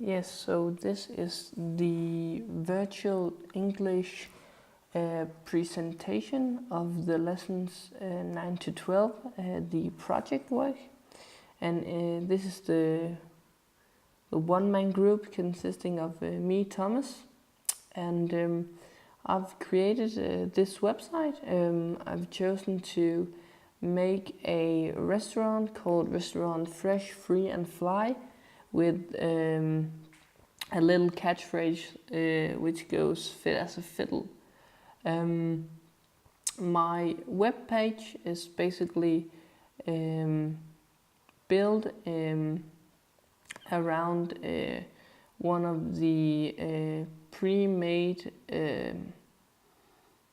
Yes, so this is the virtual English presentation of the lessons 9 to 12, the project work. And this is the one-man group consisting of me, Thomas. And I've created this website. I've chosen to make a restaurant called Restaurant Fresh, Free and Fly, with a little catchphrase which goes fit as a fiddle. My web page is basically built around one of the pre-made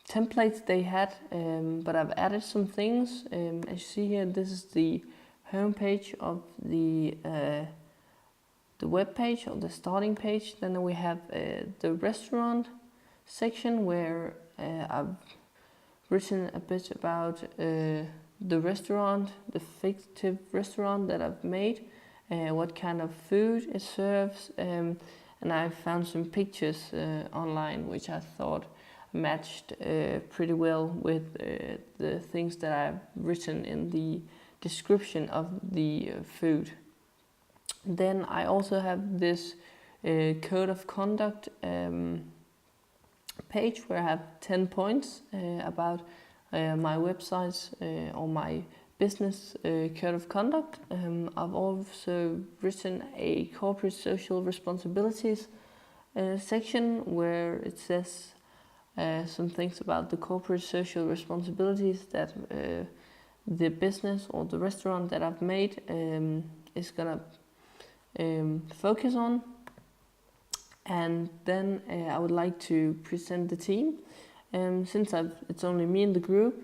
templates they had, but I've added some things. As you see here, this is the homepage of the web page, or the starting page. Then we have the restaurant section where I've written a bit about the restaurant, the fictive restaurant that I've made, what kind of food it serves, and I found some pictures online which I thought matched pretty well with the things that I've written in the description of the food. Then I also have this code of conduct page where I have 10 points about my websites or my business code of conduct. I've also written a corporate social responsibilities section where it says some things about the corporate social responsibilities that the business or the restaurant that I've made is gonna focus on. And then I would like to present the team. Since it's only me in the group,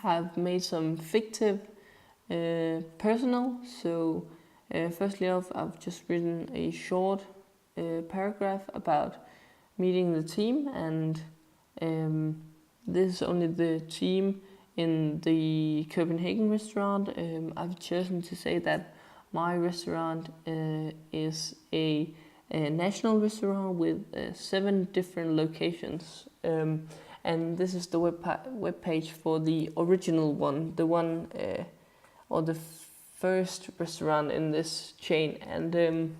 I've made some fictive personal. So firstly off, I've just written a short paragraph about meeting the team, and this is only the team in the Copenhagen restaurant. I've chosen to say that my restaurant is a national restaurant with 7 different locations, and this is the web page for the original one, the one or the first restaurant in this chain. And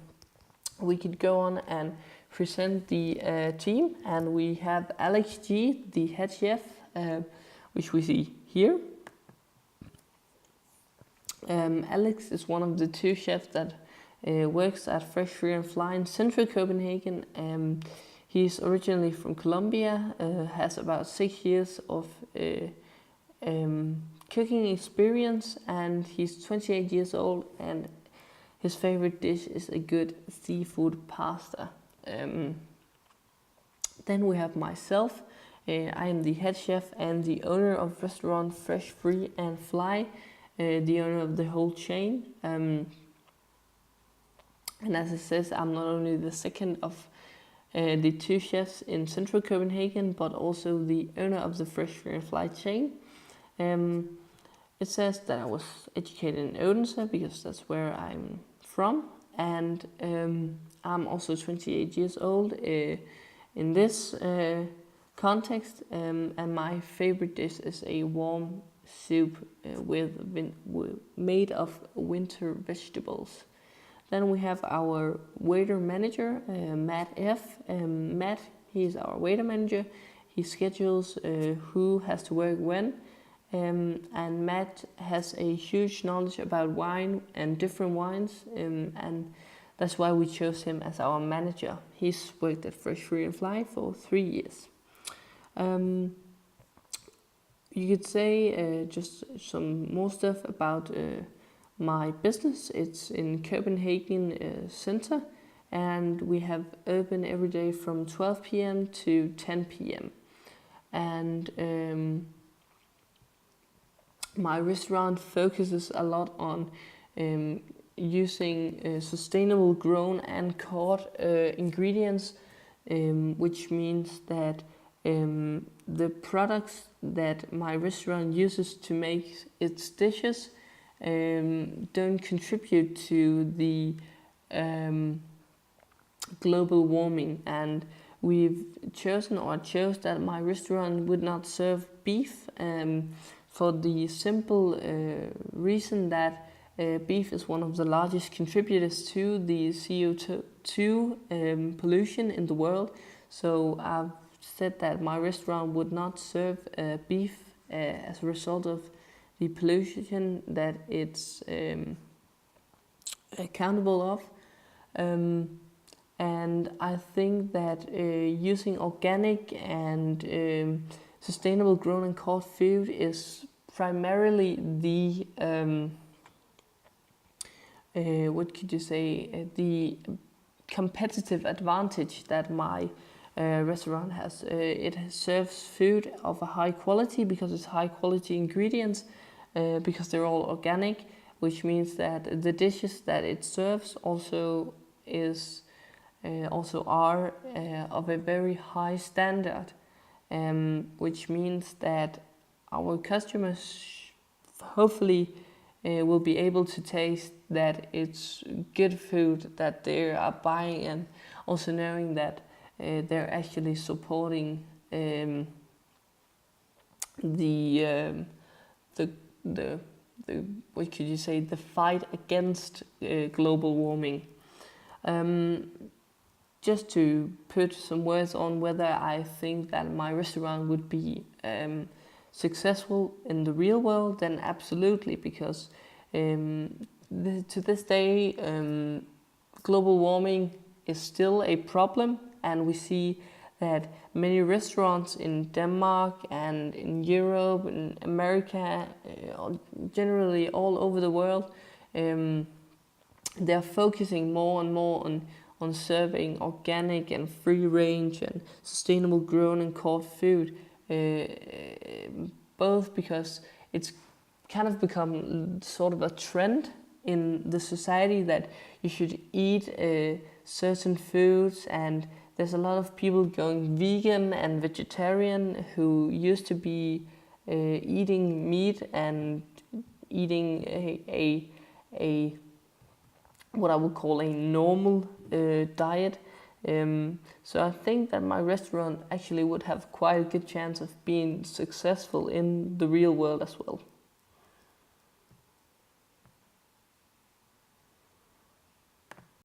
we could go on and present the team, and we have Alex G, the head chef, which we see here. Alex is one of the 2 chefs that works at Fresh, Free and Fly in central Copenhagen. He's originally from Colombia, has about 6 years of cooking experience, and he's 28 years old, and his favorite dish is a good seafood pasta. Then we have myself. I am the head chef and the owner of Restaurant Fresh, Free and Fly, the owner of the whole chain. And as it says, I'm not only the second of the 2 chefs in central Copenhagen, but also the owner of the Fresh, Free and Fly chain. It says that I was educated in Odense because that's where I'm from, and I'm also 28 years old in this context, and my favorite dish is a warm soup made of winter vegetables. Then we have our waiter manager, Matt F. Matt, he's our waiter manager. He schedules who has to work when. And Matt has a huge knowledge about wine and different wines, and that's why we chose him as our manager. He's worked at Fresh, Free and Fly for 3 years. You could say just some more stuff about my business. It's in Copenhagen center, and we have open every day from 12 p.m. to 10 p.m. And my restaurant focuses a lot on using sustainable grown and caught ingredients, which means that the products that my restaurant uses to make its dishes don't contribute to the global warming, and we've chosen or chose that my restaurant would not serve beef for the simple reason that beef is one of the largest contributors to the CO2 pollution in the world. So I've said that my restaurant would not serve beef as a result of the pollution that it's accountable of. And I think that using organic and sustainable grown and caught food is primarily the what could you say, the competitive advantage that my restaurant has. It serves food of a high quality because it's high quality ingredients, because they're all organic, which means that the dishes that it serves also are of a very high standard, which means that our customers hopefully will be able to taste that it's good food that they are buying, and also knowing that they're actually supporting the what could you say, the fight against global warming. Just to put some words on whether I think that my restaurant would be successful in the real world, then absolutely, because to this day global warming is still a problem, and we see that many restaurants in Denmark and in Europe and America, generally all over the world, they're focusing more and more on serving organic and free range and sustainable grown and caught food, both because it's kind of become sort of a trend in the society that you should eat certain foods, and there's a lot of people going vegan and vegetarian who used to be eating meat and eating a what I would call a normal diet. So I think that my restaurant actually would have quite a good chance of being successful in the real world as well.